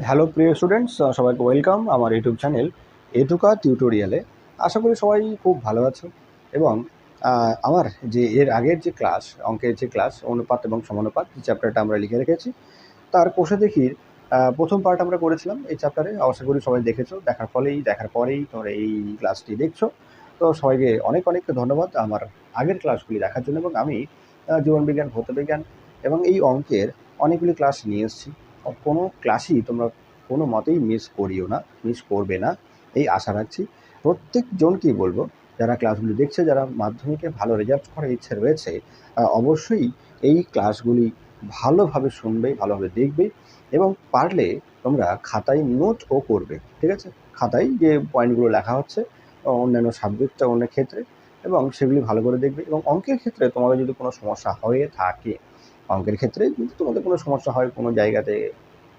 Hello প্রিয় students, সবাইকে welcome আমার ইউটিউব চ্যানেল এডুকা টিউটোরিয়ালে। আশা করি সবাই খুব ভালো আছো। এবং আমার যে এর আগের যে ক্লাস, অঙ্কের যে ক্লাস অনুপাত এবং সমানুপাত যে চ্যাপ্টারটা আমরা লিখে রেখেছি, তার কোষে দেখির প্রথম পার্ট আমরা করেছিলাম এই চ্যাপ্টারে। আশা করি সবাই দেখেছো, দেখার পরেই তোমরা এই ক্লাসটি দেখছো। তো সবাইকে অনেক অনেক ধন্যবাদ আমার আগের ক্লাসগুলি দেখার জন্য। এবং আমি জীবনবিজ্ঞান, ভৌতবিজ্ঞান এবং এই অঙ্কের অনেকগুলি ক্লাস নিয়ে এসেছি। কোনো ক্লাসই তোমরা কোনো মতেই মিস করবে না, এই আশা রাখছি। প্রত্যেকজনকেই বলবো, যারা ক্লাসগুলি দেখছে, যারা মাধ্যমিকে ভালো রেজাল্ট করার ইচ্ছে রয়েছে, অবশ্যই এই ক্লাসগুলি ভালোভাবে শুনবে, ভালোভাবে দেখবে এবং পারলে তোমরা খাতায় নোটও করবে। ঠিক আছে? খাতায় যে পয়েন্টগুলো লেখা হচ্ছে অন্যান্য সাবজেক্টটা অন্য ক্ষেত্রে, এবং সেগুলি ভালো করে দেখবে। এবং অঙ্কের ক্ষেত্রে তোমাদের যদি কোনো সমস্যা হয়ে থাকে, অঙ্কের ক্ষেত্রে যদি তোমাদের কোনো সমস্যা হয় কোনো জায়গাতে,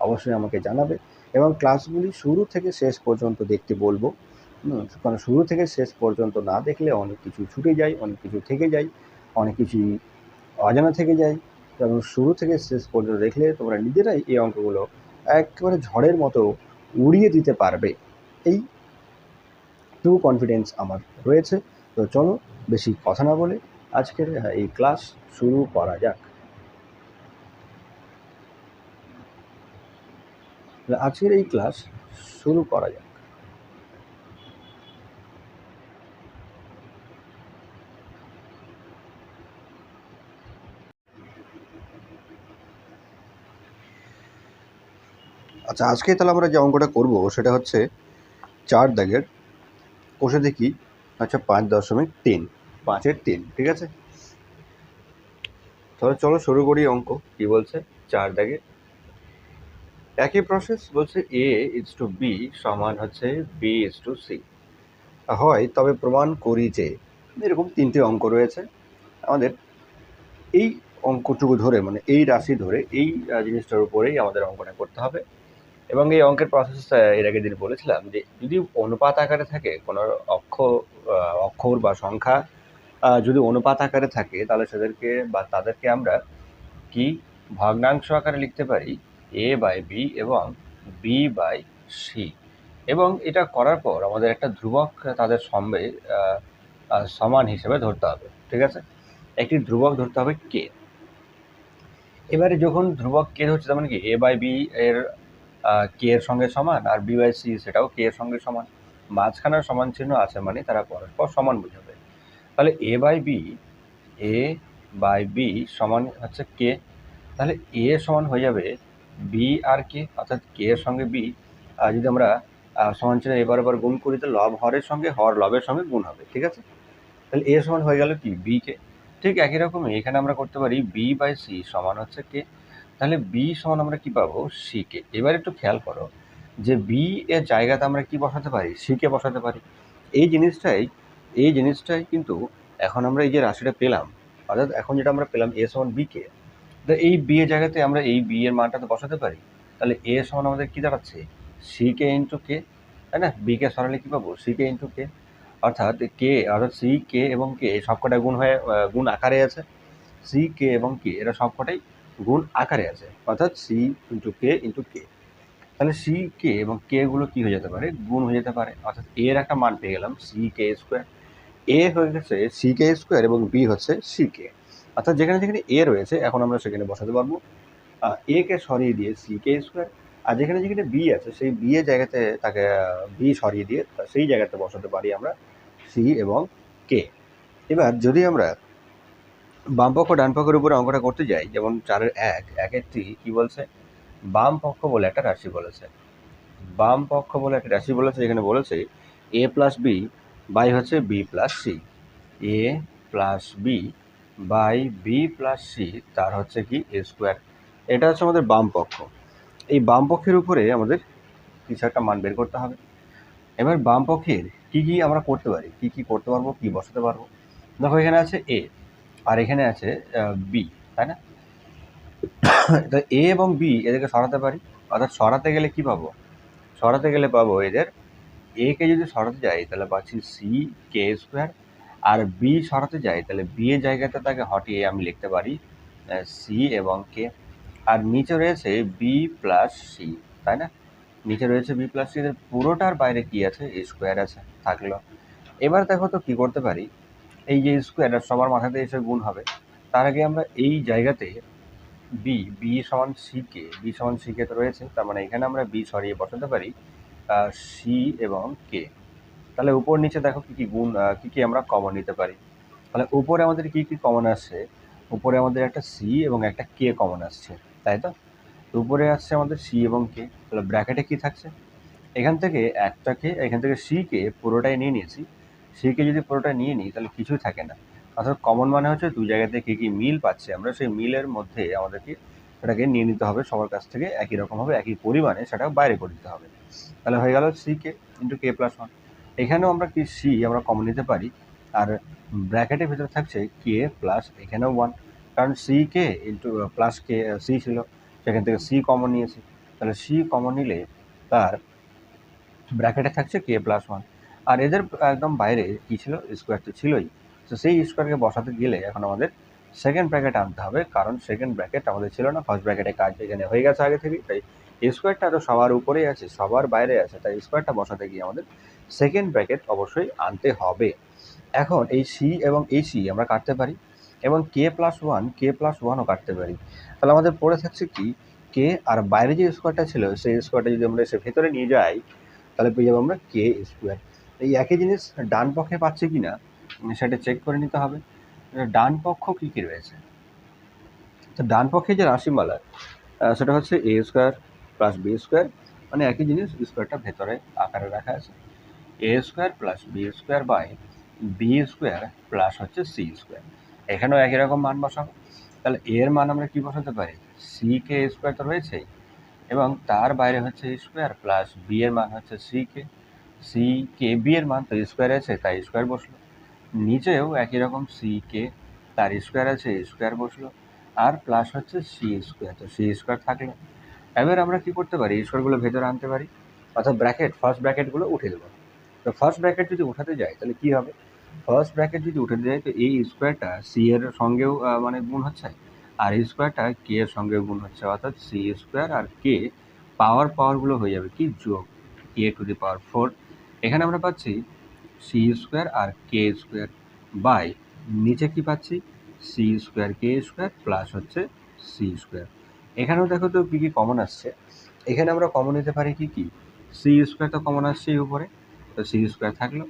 অবশ্যই আমাকে জানাবে। এবং ক্লাসগুলি শুরু থেকে শেষ পর্যন্ত দেখতে বলবো। কারণ শুরু থেকে শেষ পর্যন্ত না দেখলে অনেক কিছু ছুটে যায়, অনেক কিছু থেকে যায়, অনেক কিছুই অজানা থেকে যায়। এবং শুরু থেকে শেষ পর্যন্ত দেখলে তোমরা নিজেরাই এই অঙ্কগুলো একেবারে ঝড়ের মতো উড়িয়ে দিতে পারবে, এই টু কনফিডেন্স আমার রয়েছে। তো চলো বেশি কথা না বলে আজকের এই ক্লাস শুরু করা যাক। আজকের এই ক্লাস শুরু করা যাক। আচ্ছা, আজকে তাহলে আমরা যে অঙ্কটা করব সেটা হচ্ছে 4 দাগের কোষে দেখি। আচ্ছা, 5.3, 5-এর 3। ঠিক আছে, তাহলে চলো শুরু করি। অঙ্ক কি বলছে? 4 দাগে একই প্রসেস বলছে, এ ইজ টু বি সমান হচ্ছে বি ইজ টু সি হয়, তবে প্রমাণ করি যে। এরকম 3টে অঙ্ক রয়েছে আমাদের। এই অঙ্কটুকু ধরে, মানে এই রাশি ধরে, এই জিনিসটার উপরেই আমাদের অঙ্কটা করতে হবে। এবং এই অঙ্কের প্রসেস এর আগের দিন বলেছিলাম যে, যদি অনুপাত আকারে থাকে কোনো অক্ষর বা সংখ্যা, যদি অনুপাত আকারে থাকে, তাহলে তাদেরকে আমরা কি ভগ্নাংশ আকারে লিখতে পারি, এ বাই বি এবং বি বাই সি। এবং এটা করার পর আমাদের একটা ধ্রুবক তাদের সমান হিসেবে ধরতে হবে। ঠিক আছে, একটি ধ্রুবক ধরতে হবে কে। এবারে যখন ধ্রুবক কে ধরছে, তার মানে কি এ বাই বি এর কে এর সঙ্গে সমান, আর বি বাই সি সেটাও কে এর সঙ্গে সমান। মাঝখানের সমান চিহ্ন আছে মানে তারা পরস্পর সমান বোঝাবে। তাহলে এ বাই বি সমান হচ্ছে কে। তাহলে এ সমান হয়ে যাবে বি আর কে, অর্থাৎ কে এর সঙ্গে বি। যদি আমরা সমান চিহ্ন এবার গুণ করি, তো লব হরের সঙ্গে হর লবের সঙ্গে গুণ হবে। ঠিক আছে, তাহলে এ সমান হয়ে গেল কি বি কে। ঠিক একই রকমই এখানে আমরা করতে পারি বি বাই সি সমান হচ্ছে কে। তাহলে বি সমান আমরা কি পাবো? C K. এবার একটু খেয়াল করো যে বি এর জায়গাতে আমরা কি বসাতে পারি? সি কে বসাতে পারি। এই জিনিসটাই কিন্তু এখন আমরা এই যে রাশিটা পেলাম, অর্থাৎ এখন যেটা আমরা পেলাম এ সমান বি কে, তো এই বি এর জায়গাতে আমরা এই বি এর মানটা তো বসাতে পারি। তাহলে এ সমান আমাদের কি দাঁড়াচ্ছে? সি কে ইন্টু কে, তাই না? বি কে সরালে কি পাবো? C K into k. অর্থাৎ সি কে এবং কে সবকটা গুণ আকারে আছে। সি কে এবং কে এরা সবকটাই গুণ আকারে আছে, অর্থাৎ সি ইন্টু কে। তাহলে সি কে এবং কে গুলো কি হয়ে যেতে পারে? গুণ হয়ে যেতে পারে। অর্থাৎ এর একটা মান পেয়ে গেলাম সি কে স্কোয়ার। এ হয়ে গেছে সি কে স্কোয়ার এবং বি হচ্ছে সি কে। অর্থাৎ যেখানে যেখানে এ রয়েছে এখন আমরা সেখানে বসাতে পারবো এ কে সরিয়ে দিয়ে সি কে স্কোয়ার। আর যেখানে যেখানে বি আছে সেই বি এর জায়গাতে তাকে বি সরিয়ে দিয়ে সেই জায়গাতে বসাতে পারি আমরা সি এবং কে। এবার যদি আমরা বাম পক্ষ ডান পক্ষের উপরে অঙ্কটা করতে যাই, যেমন 4-এর 1, 1-এর 3 কি বলছে? বাম পক্ষ বলে একটা রাশি বলেছে। যেখানে বলেছে এ প্লাস বি বাই হচ্ছে B plus C. A plus B by B plus C, তার হচ্ছে কি এ স্কোয়ার। এটা হচ্ছে আমাদের বাম পক্ষ। এই বাম পক্ষের উপরে আমাদের কিছু একটা মান বের করতে হবে। এবার বাম পক্ষের কী কী আমরা করতে পারি, কী করতে পারবো, কী বসাতে পারবো? দেখো, এখানে আছে এ আর এখানে আছে বি, তাই না? তো এ এবং বি এদেরকে সরাতে পারি। অর্থাৎ সরাতে গেলে কি পাবো? সরাতে গেলে পাবো এদের এ কে যদি সরাতে যাই তাহলে পাচ্ছি সি কে স্কোয়ার, আর বি সরাতে যাই তাহলে বি এর জায়গাতে তাকে হটিয়ে আমি লিখতে পারি সি এবং কে। আর নিচে রয়েছে বি প্লাস সি, তাই না? নিচে রয়েছে বি প্লাস সি, এদের পুরোটার বাইরে কি আছে, এ স্কোয়ার আছে, থাকলো। এবার দেখো তো কি করতে পারি, এই যে স্কোয়ার সবার মাথাতে এসে গুণ হবে, তার আগে আমরা এই জায়গাতে বি সমান সি কে তো রয়েছে, তার মানে এখানে আমরা বি সরিয়ে বসাতে পারি সি এবং কে। তাহলে উপর নিচে দেখো কি কি গুণ, কি কি আমরা কমন নিতে পারি। তাহলে উপরে আমাদের কি কি কমন আসছে, উপরে আমাদের একটা সি এবং একটা কে কমন আসছে, তাই তো। উপরে আসছে আমাদের সি এবং কে, তাহলে ব্র্যাকেটে কি থাকছে, এখান থেকে এখান থেকে সি কে পুরোটাই নিয়ে নিয়েছি। সি কে যদি পুরোটা নিয়ে নিই তাহলে কিছুই থাকে না, অর্থাৎ কমন মানে হচ্ছে দুই জায়গাতে কী কী মিল পাচ্ছি আমরা, সেই মিলের মধ্যে আমাদেরকে সেটাকে নিয়ে নিতে হবে, সবার কাছ থেকে একই রকমভাবে একই পরিমাণে সেটা বাইরে করে দিতে হবে। তাহলে হয়ে গেল C K into k plus one. এখানেও আমরা কি সি আমরা কমন নিতে পারি, আর ব্র্যাকেটের ভিতরে থাকছে কে প্লাস এখানেও ওয়ান, কারণ C K into plus K C ছিল, সেখান থেকে সি কমন নিয়েছি, তাহলে সি কমন নিলে তার ব্র্যাকেটে থাকছে কে প্লাস ওয়ান। আর এদের একদম বাইরে কী ছিল, স্কোয়ার তো ছিলই। তো সেই স্কোয়ারকে বসাতে গেলে এখন আমাদের সেকেন্ড ব্র্যাকেট আনতে হবে, কারণ সেকেন্ড ব্র্যাকেট আমাদের ছিল না, ফার্স্ট ব্র্যাকেটে কাজ এখানে হয়ে গেছে আগে থেকেই, তাই স্কোয়ারটা তো সবার উপরেই আছে, সবার বাইরে আছে, তাই স্কোয়ারটা বসাতে গিয়ে আমাদের সেকেন্ড ব্র্যাকেট অবশ্যই আনতে হবে। এখন এই সি এবং এই সি আমরা কাটতে পারি, এবং কে প্লাস ওয়ানও কাটতে পারি। তাহলে আমাদের পড়ে থাকছে কি, কে আর বাইরে যে স্কোয়ারটা ছিল সেই স্কোয়ারটা যদি আমরা এসে ভেতরে নিয়ে যাই তাহলে পেয়ে যাবো আমরা কে স্কোয়ার। এই একই জিনিস ডান পক্ষে পাচ্ছি কি না সেটা চেক করে নিতে হবে। ডান পক্ষ কী কী রয়েছে, তো ডান পক্ষে যে রাশিমালা সেটা হচ্ছে A square plus B square, মানে একই জিনিস, স্কোয়ারটা ভেতরে আকারে রাখা আছে, A square plus B square by B square plus হচ্ছে সি স্কোয়ার। এখানেও একই রকম মান বসাবো। তাহলে এর মান আমরা কি বসাতে পারি, সি কে স্কোয়ার তো রয়েছেই, এবং তার বাইরে হচ্ছে স্কোয়ার প্লাস বি এর মান হচ্ছে সি কে বি এর মান তো স্কোয়ার আছে তাই স্কোয়ার বসলো, নিচেও একই রকম সি কে তার স্কোয়ার আছে স্কোয়ার বসলো, আর প্লাস হচ্ছে সি স্কোয়ার, তো সি স্কোয়ার থাকলো। এবার আমরা কি করতে পারি, স্কোয়ারগুলো ভেতরে আনতে পারি, অর্থাৎ ফার্স্ট ব্র্যাকেটগুলো উঠে দেবো। তো ফার্স্ট ব্র্যাকেট যদি উঠাতে যাই তাহলে কি হবে, ফার্স্ট ব্র্যাকেট যদি উঠাতে যাই তো এই স্কোয়ারটা সি এর সঙ্গেও মানে গুণ হচ্ছে, আর এই স্কোয়ারটা কে এর সঙ্গে গুণ হচ্ছে, অর্থাৎ সি স্কোয়ার আর কে পাওয়ারগুলো হয়ে যাবে কি যোগ, কে টু দি পাওয়ার 4। এখানে আমরা পাচ্ছি সি স্কোয়ার আর কে স্কোয়ার বাই নিচে কি পাচ্ছি, C square K square plus হচ্ছে সি স্কোয়ার। এখানেও দেখো তো কী কী কমন আসছে, এখানে আমরা কমন নিতে পারি কি কি, সি স্কোয়ার তো কমন আসছে এই উপরে, তো সি স্কোয়ার থাকলো,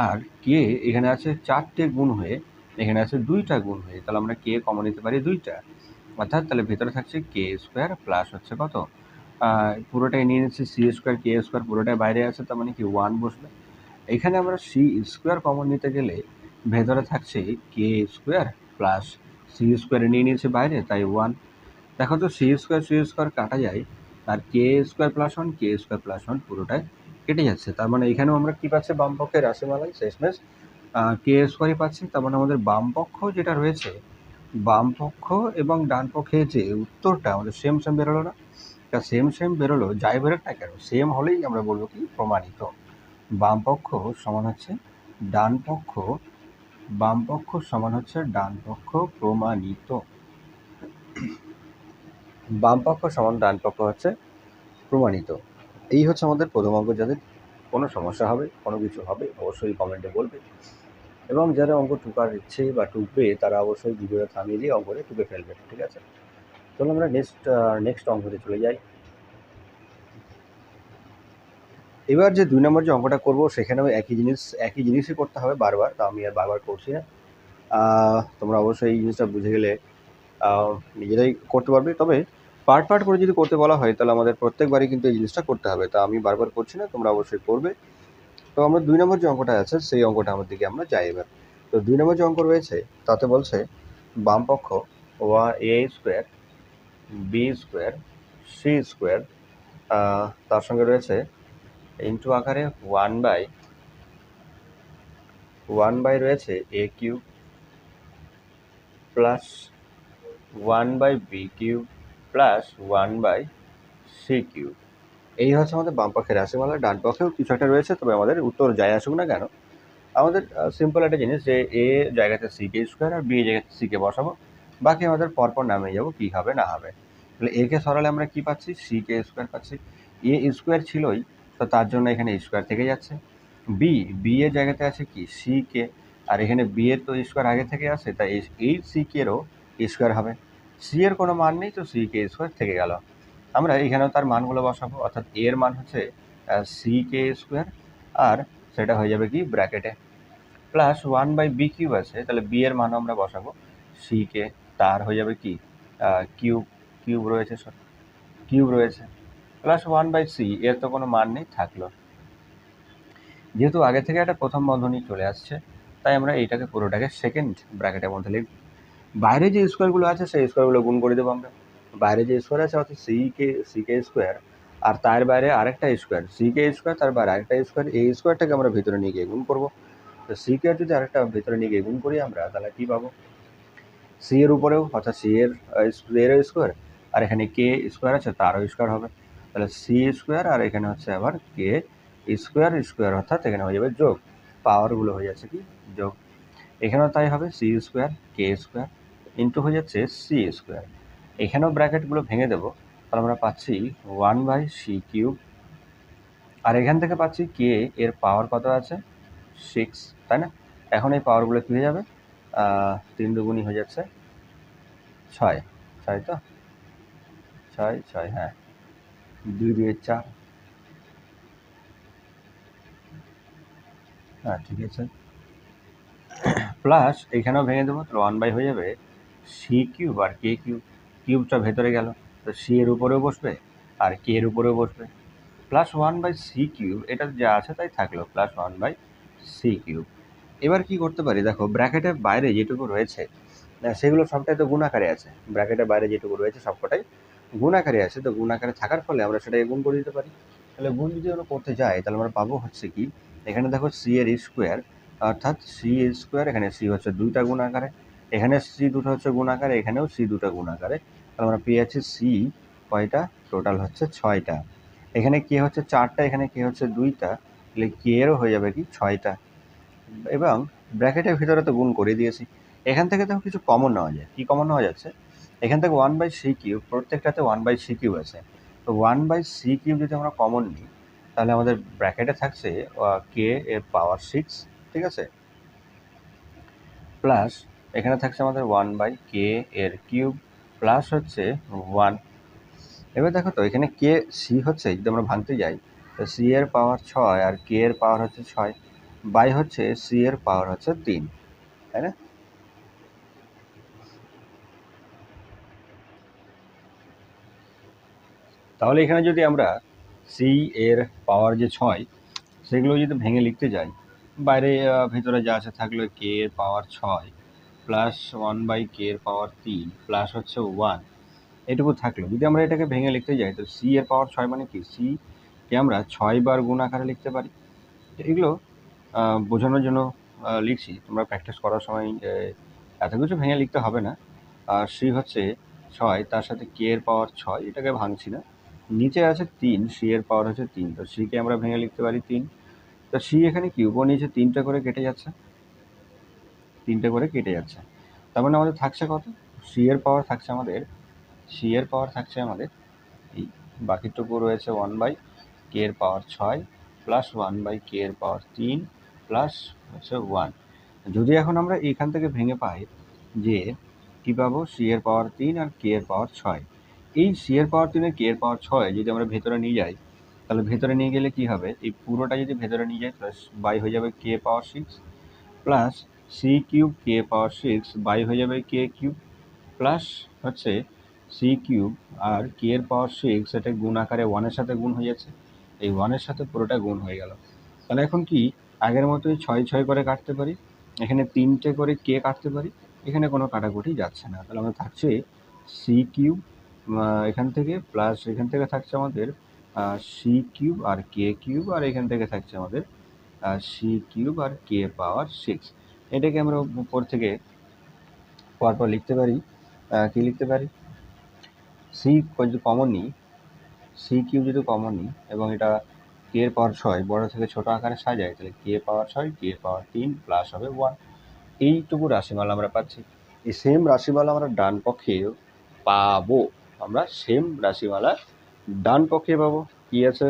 আর কে এখানে আছে 4টে গুণ হয়ে, এখানে আছে 2টা গুণ হয়ে, তাহলে আমরা কে কমন নিতে পারি 2টা, অর্থাৎ তাহলে ভেতরে থাকছে কে স্কোয়ার প্লাস হচ্ছে কত, পুরোটাই নিয়ে নিচ্ছি সি স্কোয়ার কে স্কোয়ার পুরোটাই বাইরে আছে, তার মানে কি 1 বসবে। এখানে আমরা সি স্কোয়ার কমন নিতে গেলে ভেতরে থাকছে কে স্কোয়ার প্লাস সি স্কোয়ারে নিয়ে নিয়েছে বাইরে তাই 1। দেখো তো সি স্কোয়ার কাটা যায়, আর কে স্কোয়ার প্লাস ওয়ান পুরোটাই কেটে যাচ্ছে, তার মানে এখানেও আমরা কি পাচ্ছি, বাম পক্ষের রাশিমালায় শেষমেশ কে স্কোয়ারই পাচ্ছি, তার মানে আমাদের বাম পক্ষ যেটা রয়েছে, বাম পক্ষ এবং ডান পক্ষে যে উত্তরটা আমাদের সেম বেরোলো না, তা সেম বেরোলো, যাই বেরোক না কেন সেম হলেই আমরা বলবো কি প্রমাণিত। বাম পক্ষ সমান হচ্ছে ডান পক্ষ, বাম পক্ষ সমান হচ্ছে ডান পক্ষ প্রমাণিত, বাম পক্ষ সমান ডান পক্ষ হচ্ছে প্রমাণিত। এই হচ্ছে আমাদের প্রথম অঙ্ক। যাদের কোনো সমস্যা হবে, কোনো কিছু হবে অবশ্যই কমেন্টে বলবে, এবং যারা অঙ্ক টুকার ইচ্ছে বা টুকবে তারা অবশ্যই ভিডিওটা থামিয়ে দিয়ে অঙ্কটা টুকে ফেলবে, ঠিক আছে। চলো আমরা নেক্সট অঙ্কতে চলে যাই। এবার যে 2 নম্বর যে অঙ্কটা করবো সেখানেও একই জিনিসই করতে হবে বারবার, তা আমি আর বারবার করছি না। তোমরা অবশ্যই এই জিনিসটা বুঝে গেলে নিজেরাই করতে পারবে, তবে পার্ট করে যদি করতে বলা হয় তাহলে আমাদের প্রত্যেকবারই কিন্তু এই জিনিসটা করতে হবে, তা আমি বারবার করছি না, তোমরা অবশ্যই করবে। তো আমরা 2 নম্বর যে অঙ্কটা আছে সেই অঙ্কটা আমার দিকে আমরা যাই এবার। তো 2 নম্বর যে অঙ্ক রয়েছে তাতে বলছে বাম পক্ষ A square B square C square, তার সঙ্গে রয়েছে ইন্টু আকারে 1 বাই রয়েছে এ cube plus 1/b³ plus 1/c³। এই হচ্ছে আমাদের বাম পক্ষের রাশিমালা। ডান পক্ষেও কিছু একটা রয়েছে, তবে আমাদের উত্তর যাই আসুক না কেন আমাদের সিম্পল একটা জিনিস যে এ জায়গাতে সিকে স্কোয়ার আর বি জায়গাতে সিকে বসাবো, বাকি আমাদের পরপর নামিয়ে যাবো কী হবে না হবে। তাহলে একে সরালে আমরা কী পাচ্ছি, সিকে স্কোয়ার পাচ্ছি, এ স্কোয়ার ছিলই, তো তার জন্য এখানে স্কোয়ার থেকে যাচ্ছে। বি এর জায়গাতে আছে কি সি কে, আর এখানে বি এর তো স্কোয়ার আগে থেকে আছে, তাই এই সি কেরও স্কোয়ার হবে। সি এর কোনো মান নেই, তো সি কে স্কোয়ার থেকে গেল। আমরা এখানেও তার মানগুলো বসাবো, অর্থাৎ এ এর মান হচ্ছে সি কে স্কোয়ার, আর সেটা হয়ে যাবে কি ব্র্যাকেটে প্লাস 1/b³ আছে, তাহলে বি এর মান আমরা বসাবো সি কে, তার হয়ে যাবে কি কিউব, কিউব রয়েছে প্লাস 1/c, এর তো কোনো মান নেই, থাকলো। যেহেতু আগে থেকে একটা প্রথম বন্ধনী চলে আসছে, তাই আমরা এইটাকে পুরোটাকে সেকেন্ড ব্র্যাকেটের মধ্যে লিখব। বাইরে যে স্কোয়ারগুলো আছে সেই স্কোয়ারগুলো গুণ করে দেবো আমরা। বাইরে যে স্কোয়ার আছে অর্থাৎ সি কে স্কোয়ার, আর তার বাইরে আরেকটা স্কোয়ার সি কে স্কোয়ার, তার বাইরে আরেকটা স্কোয়ার, এই স্কোয়ারটাকে আমরা ভিতরে নিয়ে গিয়ে গুণ করবো। তো সি কে যদি আরেকটা ভিতরে নিয়ে গিয়ে গুণ করি আমরা, তাহলে কী পাবো, সি এর উপরেও অর্থাৎ সি এর স্কোয়ার, আর এখানে কে স্কোয়ার আছে তারও স্কোয়ার হবে, তাহলে সি স্কোয়ার, আর এখানে হচ্ছে আবার কে স্কোয়ার, অর্থাৎ এখানে হয়ে যাবে যোগ, পাওয়ারগুলো হয়ে যাচ্ছে কি যোগ। এখানেও তাই হবে, C square K square into হয়ে যাচ্ছে সি স্কোয়ার। এখানেও ব্র্যাকেটগুলো ভেঙে দেবো, তাহলে আমরা পাচ্ছি 1/c³, আর এখান থেকে পাচ্ছি কে এর পাওয়ার কত আছে 6, তাই না? এখন এই পাওয়ারগুলো কী হয়ে যাবে, 3 দুগুণই হয়ে যাচ্ছে 6, তো 6, হ্যাঁ, 2×2=4, হ্যাঁ ঠিক আছে। প্লাস এখানেও ভেঙে দেবো, তাহলে 1 হয়ে যাবে c³ আর k³, কিউবটা ভেতরে গেল, তো সি এর উপরেও বসবে আর কে এর উপরেও বসবে, প্লাস 1/c³, এটা যা আছে তাই থাকলো, প্লাস 1/c³। এবার কি করতে পারি, দেখো ব্র্যাকেটের বাইরে যেটুকু রয়েছে সেগুলো সবটাই তো গুণাকারে আছে, ব্র্যাকেটের বাইরে যেটুকু রয়েছে সবকটাই গুণাকারে আছে, তো গুণাকারে থাকার ফলে আমরা সেটাকে গুণ করে দিতে পারি। তাহলে গুণ যদি আমরা করতে যাই, তাহলে আমরা পাবো হচ্ছে কি, এখানে দেখো সি এর স্কোয়ার, অর্থাৎ সি স্কোয়ার, এখানে সি হচ্ছে 2টা গুণাকারে, এখানে সি 2টা হচ্ছে গুণাকারে, এখানেও সি 2টা গুণাকারে, তাহলে আমরা পেয়ে যাচ্ছি সি কয়টা, টোটাল হচ্ছে 6টা। এখানে কে হচ্ছে 4টা, এখানে কে হচ্ছে 2টা, তাহলে কে এরও হয়ে যাবে কি 6টা। এবং ব্র্যাকেটের ভিতরে তো গুণ করে দিয়েছি। এখান থেকে তো কিছু কমন নেওয়া যায়, কি কমন নেওয়া যাচ্ছে, এখান থেকে 1/c³, প্রত্যেকটাতে 1/c³ আছে, তো 1/c³ যদি আমরা কমন নিই, তাহলে আমাদের ব্র্যাকেটে থাকছে কে এর পাওয়ার 6, ঠিক আছে, প্লাস এখানে থাকছে আমাদের 1/k এর কিউব, প্লাস হচ্ছে 1। এবার দেখো তো এখানে কে সি হচ্ছে, যদি আমরা ভাঙতে যাই, তো সি এর পাওয়ার 6 আর কে এর পাওয়ার হচ্ছে 6, বাই হচ্ছে সি এর পাওয়ার হচ্ছে 3, তাই না? তাহলে এখানে যদি আমরা সি এর পাওয়ার যে 6 সেগুলো যদি ভেঙে লিখতে যাই, বাইরে ভিতরে যা আছে থাকলো কে এর পাওয়ার 6 প্লাস 1/k এর পাওয়ার 3 প্লাস হচ্ছে 1, এটুকু থাকলো। যদি আমরা এটাকে ভেঙে লিখতে যাই, তো সি এর পাওয়ার 6 মানে কি, সি কে আমরা 6 বার গুণ আকারে লিখতে পারি। এগুলো বোঝানোর জন্য লিখছি, তোমরা প্র্যাকটিস করার সময় এত কিছু ভেঙে লিখতে হবে না। আর সি হচ্ছে 6, তার সাথে কে এর পাওয়ার 6, এটাকে ভাঙছি না, নিচে আছে 3, সি এর পাওয়ার হচ্ছে 3, তো সিকে আমরা ভেঙে লিখতে পারি 3, তো সি এখানে কি উপর নিচে 3টা করে কেটে যাচ্ছে, 3টে করে কেটে যাচ্ছে, তার মানে আমাদের থাকছে কত, সি এর পাওয়ার থাকছে আমাদের, এই বাকিটুকু রয়েছে 1/k এর পাওয়ার 6 প্লাস 1/k এর পাওয়ার 3 প্লাস হচ্ছে 1। যদি এখন আমরা এখান থেকে ভেঙে পাই যে কী পাবো, সি এর পাওয়ার 3 আর কে এর পাওয়ার 6, এই সি এর পাওয়ার 3 আর কে এর পাওয়ার 6 যদি আমরা ভেতরে নিয়ে যাই, তাহলে ভেতরে নিয়ে গেলে কি হবে, এই পুরোটা যদি ভেতরে নিয়ে যাই, প্লাস বাই হয়ে যাবে কে পাওয়ার 6 plus c³ K power 6 by হয়ে যাবে কে কিউব, প্লাস হচ্ছে c³ আর কে এর পাওয়ার 6, এটা গুণ আকারে 1-এর সাথে গুণ হয়ে যাচ্ছে, এই 1-এর সাথে পুরোটা গুণ হয়ে গেল। তাহলে এখন কি আগের মতোই 6 করে কাটতে পারি, এখানে 3টে করে কে কাটতে পারি, এখানে কোনো কাটাকুটি যাচ্ছে না, তাহলে আমাদের থাকছে c³ এখান থেকে, প্লাস এখান থেকে থাকছে আমাদের c³ আর k³ আর এখান থেকে থাকছে আমাদের c³ আর কে পাওয়ার 6। এটাকে আমরা উপর থেকে পরপর লিখতে পারি, কি লিখতে পারি, সি যদি কমন নিই, c³ যদি কমন নিই এবং এটা কে এর পাওয়ার 6 বড় থেকে ছোট আকারে সাজাই, তাহলে কে পাওয়ার 6 কে পাওয়ার 3 প্লাস হবে 1, এইটুকু রাশিমালা আমরা পাচ্ছি। এই সেম রাশিমালা আমরা ডান পক্ষে পাবো, আমরা সেম রাশিমালা ডান পক্ষে পাবো। কি আছে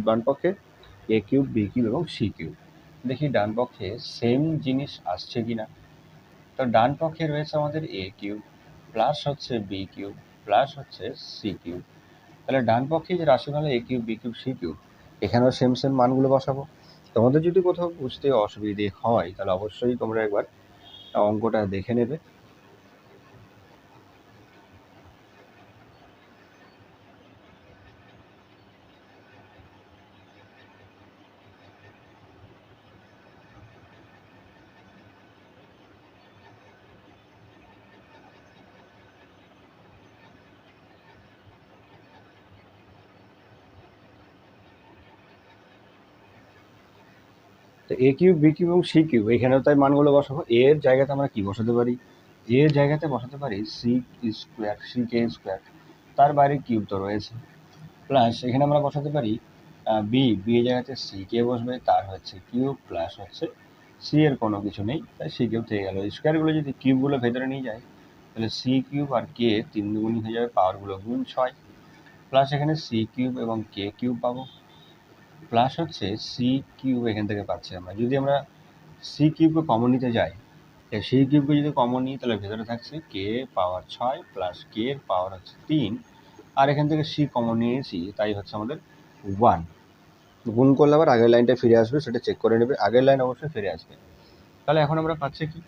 ডান পক্ষে? এ কিউব, বি কিউব এবং সি কিউব। দেখি ডান পক্ষে সেম জিনিস আসছে কিনা। তো ডান পক্ষে রয়েছে আমাদের এ কিউব প্লাস হচ্ছে বি কিউব প্লাস হচ্ছে সি কিউব। তাহলে ডান পক্ষে যে রাশিমালা A cube, B cube, C cube, এখানেও সেম সেম মানগুলো বসাবো। তোমাদের যদি কোথাও বুঝতে অসুবিধে হয় তাহলে অবশ্যই তোমরা একবার অঙ্কটা দেখে নেবে। তো এ কিউব, বি কিউব এবং সি কিউব এখানেও তাই মানগুলো বসাবো। এর জায়গাতে আমরা কি বসাতে পারি? এর জায়গাতে বসাতে পারি C square, C K square, তার বাইরে কিউব তো রয়েছে, প্লাস এখানে আমরা বসাতে পারি বি এর জায়গাতে সি কে বসবে, তার হচ্ছে কিউব প্লাস হচ্ছে সি এর কোনো কিছু নেই তাই সি কিউব থেকে গেল। স্কোয়ারগুলো যদি কিউবগুলো ভেতরে নিয়ে যায় তাহলে সি কিউব আর কে 3 দুগুণই হয়ে যাবে, পাওয়ারগুলো গুণ 6, প্লাস এখানে সি কিউব এবং কে কিউব পাবো, প্লাস হচ্ছে সি কিউব এখান থেকে পাচ্ছি আমরা। যদি আমরা সি কিউবকে কমন নিতে যাই, সি কিউবকে যদি কমন নিই তাহলে ভেতরে থাকছে কে পাওয়ার 6 প্লাস কে এর পাওয়ার হচ্ছে 3, আর এখান থেকে সি কমন নিয়েছি তাই হচ্ছে আমাদের 1। গুণ করলে আবার আগের লাইনটা ফিরে আসবে, সেটা চেক করে নেবে, আগের লাইন অবশ্যই ফিরে আসবে। তাহলে এখন আমরা পাচ্ছি কি?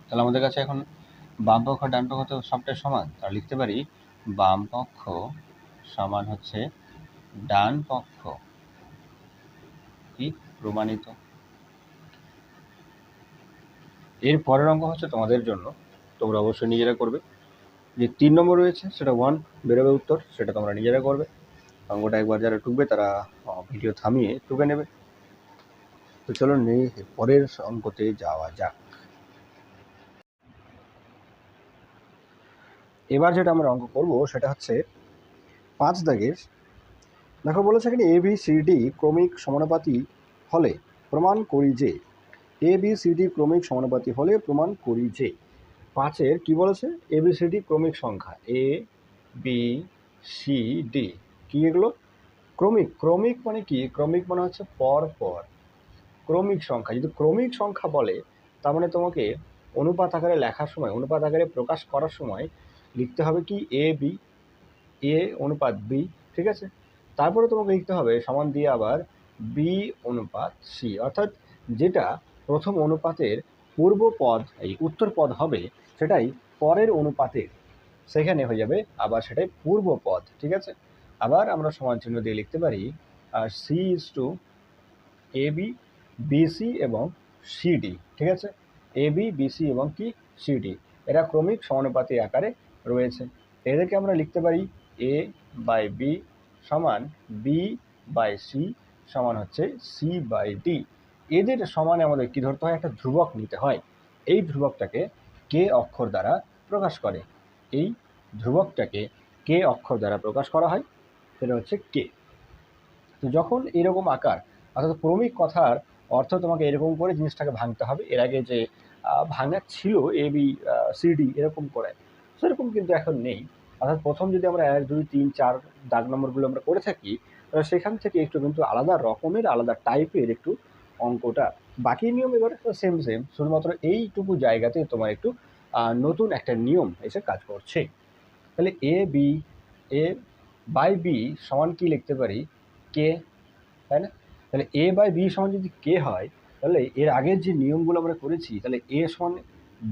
তাহলে আমাদের কাছে এখন বাম পক্ষ ডান পক্ষ তো সবটাই সমান, তাহলে লিখতে পারি বাম পক্ষ সমান হচ্ছে ডান পক্ষ কি প্রমাণিত। এর পরের অঙ্ক হচ্ছে তোমাদের জন্য, তোমরা অবশ্যই নিজেরা করবে। যে 3 নম্বর রয়েছে সেটা 1 বেরোবে উত্তর, সেটা তোমরা নিজেরা করবে। অঙ্কটা একবার যারা টুকবে তারা ভিডিও থামিয়ে টুকে নেবে। তো চলো পরের অঙ্কতে যাওয়া যাক। এবার যেটা আমরা অঙ্ক করব সেটা হচ্ছে 5 দাগের। দেখো বলেছে এখানে এ বি সি ডি ক্রমিক সমানুপাতি হলে প্রমাণ করি যে, এ বি সি ডি ক্রমিক সমানুপাতি হলে প্রমাণ করি যে। 5-এর কি বলেছে? এ বি সি ডি ক্রমিক সংখ্যা, এ বি সি ডি, কি এগুলো? ক্রমিক। ক্রমিক মানে কি? ক্রমিক মানে হচ্ছে পর পর। ক্রমিক সংখ্যা, যদি ক্রমিক সংখ্যা বলে তার মানে তোমাকে অনুপাত আকারে লেখার সময়, অনুপাত আকারে প্রকাশ করার সময় লিখতে হবে কি এ বি, এ অনুপাত বি, ঠিক আছে? তারপরে তোমাকে লিখতে হবে সমান দিয়ে আবার বি অনুপাত সি, অর্থাৎ যেটা প্রথম অনুপাতের পূর্ব পদ এই উত্তর পদ হবে সেটাই পরের অনুপাতের সেখানে হয়ে যাবে আবার সেটাই পূর্ব পদ, ঠিক আছে? আবার আমরা সমান চিহ্ন দিয়ে লিখতে পারি C is to A B, BC এবং সিডি, ঠিক আছে? এ বি, বিসি এবং কি সিডি, এরা ক্রমিক সমানুপাতি আকারে রয়েছে। এদেরকে আমরা লিখতে পারি এ বাই বি সমান বি বাই সি সমান হচ্ছে সি বাই ডি। এদের সমানে আমাদের কি ধরতে হয়? একটা ধ্রুবক নিতে হয়। এই ধ্রুবকটাকে কে অক্ষর দ্বারা প্রকাশ করে, এই ধ্রুবকটাকে কে অক্ষর দ্বারা প্রকাশ করা হয়, সেটা হচ্ছে কে। তো যখন এরকম আকার, অর্থাৎ ক্রমিক কথার অর্থ তোমাকে এরকম করে জিনিসটাকে ভাঙতে হবে। এর আগে যে ভাঙা ছিল এ বি সি ডি এরকম করে, সেরকম কিন্তু এখন নেই। অর্থাৎ প্রথম যদি আমরা 1 2 3 4 দাগ নম্বরগুলো আমরা করে থাকি তাহলে সেখান থেকে একটু কিন্তু আলাদা রকমের, আলাদা টাইপের একটু অঙ্কটা। বাকি নিয়ম এবার সেম সেম, শুধুমাত্র এইটুকু জায়গাতে তোমার একটু নতুন একটা নিয়ম এসে কাজ করছে। তাহলে A B, A by B সমান কি লিখতে পারি? কে, তাই না? তাহলে এ বাই বি সমান যদি কে হয় তাহলে এর আগের যে নিয়মগুলো আমরা করেছি তাহলে এ সমান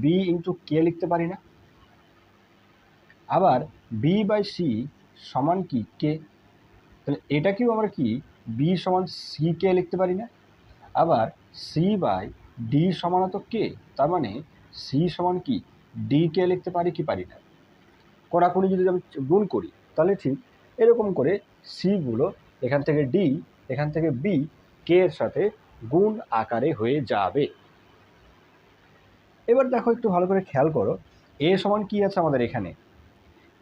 বি ইন্টু কে লিখতে পারি না? আবার বি বাই সি সমান কি কে, তাহলে এটাকেও আমরা কি বি সমান সি কে লিখতে পারি না? আবার সি বাই ডি সমানত কে, তার মানে সি সমান কি ডি কে লিখতে পারি কি পারি না? কোড়াকুড়ি যদি আমি গুণ করি তাহলে ঠিক এরকম করে সিগুলো এখান থেকে ডি, এখান থেকে বি, কে এর সাথে গুণ আকারে হয়ে যাবে। এবার দেখো একটু ভালো করে খেয়াল করো, এ সমান কি আছে আমাদের এখানে?